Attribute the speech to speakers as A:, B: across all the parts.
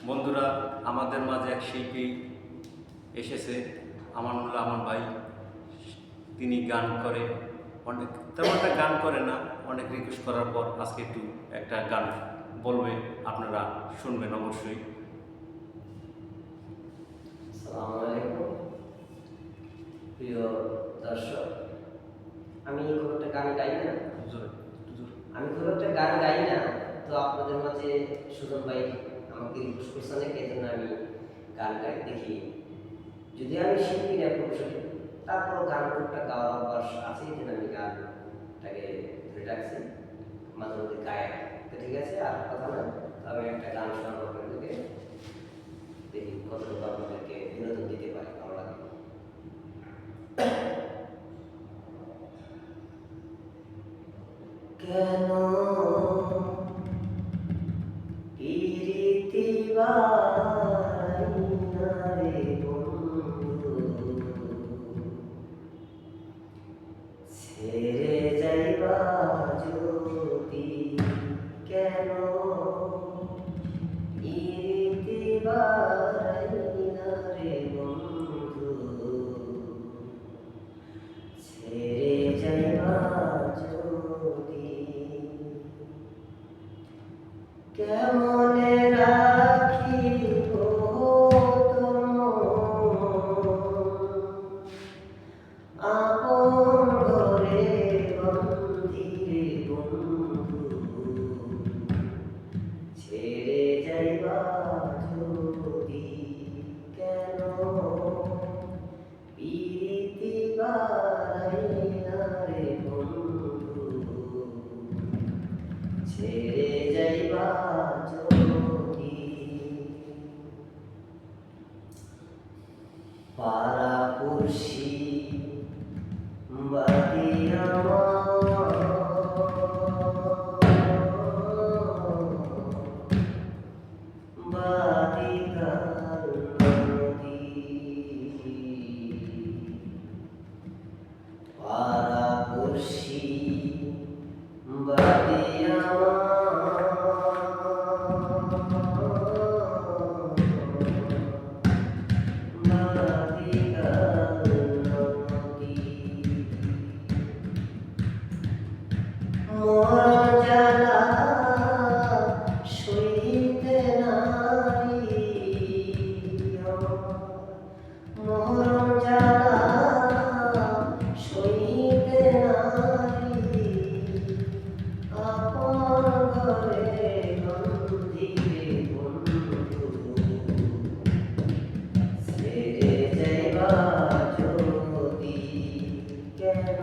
A: বন্ধুরা, আমাদের মাঝে এক শিল্পী এসেছে, আমানুল্লাহ আমার ভাই। তিনি গান করে, অনেক তেমন একটা গান করে না, অনেক রিকোয়েস্ট করার পর আজকে একটা গান বলবে, আপনারা শুনবেন অবশ্যই।
B: আসসালামু আলাইকুম প্রিয় দর্শক, আমি খুব একটা গান গাই না তো আপনাদের মাঝে সুজন ভাই আমাকে রিকোয়েস্ট করছেন, এই জন্য আমি গান গাই। দেখি যদি আমি শিল্পী না প্রফেশনাল, তারপরও গান টুকটা গাওয়ার অভ্যাস আছে, এই জন্য আমি গানটাকে ধরে রাখছি, মাঝে মধ্যে গাই। তো ঠিক আছে, আর কথা না, আমি একটা গান শোনাবো আপনাদেরকে, দেখি কতটুকু আপনাদেরকে বিনোদন দিতে পারি, ভালো লাগে। কেন প্রীতি বাড়াইনা রে বন্ধু, ছেড়ে যাইবা যদি, কেন প্রীতি বাড়াইনা রে বন্ধু, ছেড়ে যাইবা যদি, কেমনে রাখিব আপন ঘরে বন্দিরে বন্ধু, ছেড়ে যাইবা যদি, কেন প্রীতি বাড়াইনা রে বন্ধু, ছেড়ে যাইবা যদি, পাড়াপড়শি বাতি আমার, বাতি কার নদী, পাড়াপড়শি বাতি আমার, বাতি কার নদী, মরণ জ্বালা সইতে নারি, মরণ জ্বালা সইতে নারি, আপন ঘরে বন্দিরে বন্ধু, ছেড়ে যাইবা যদি, কেন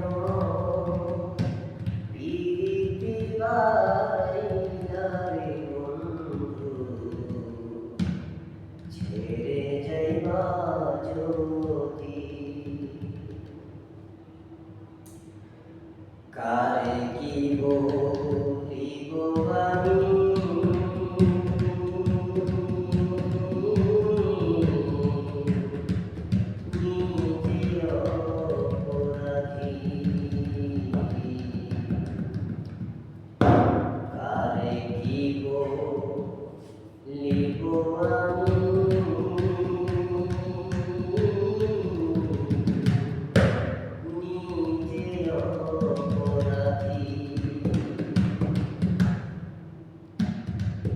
B: প্রীতি বাড়াইনা রে বন্ধু, ছেড়ে যাইবা যদি, কারে কি বলিব আমি, নিজে অপরাধী, কারে কি বলিব আমি, নিজে অপরাধী,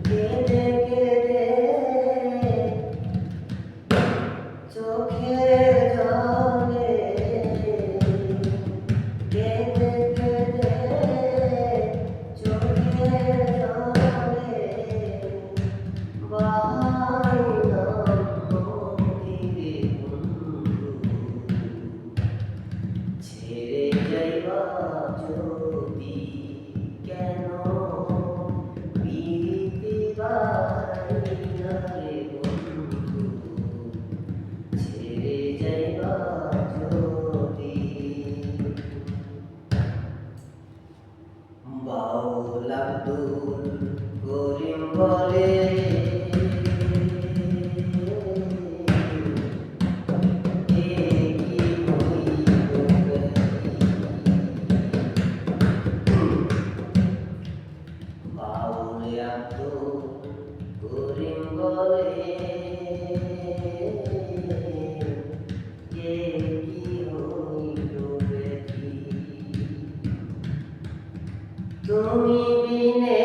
B: কেঁদে কেঁদে চোখের জলে, কেঁদে কেঁদে চোখের জলে, বাহাইলাম নদীরে বন্ধু, ছেড়ে যাইবা যদি, কেন প্রীতি বাড়াইনা রে বন্ধু, ছেড়ে যাইবা যদি, বাউল আব্দুল করিম বলে, বাউল আব্দুল করিম তরে কে কি হইল ব্যথি তুমি বিনে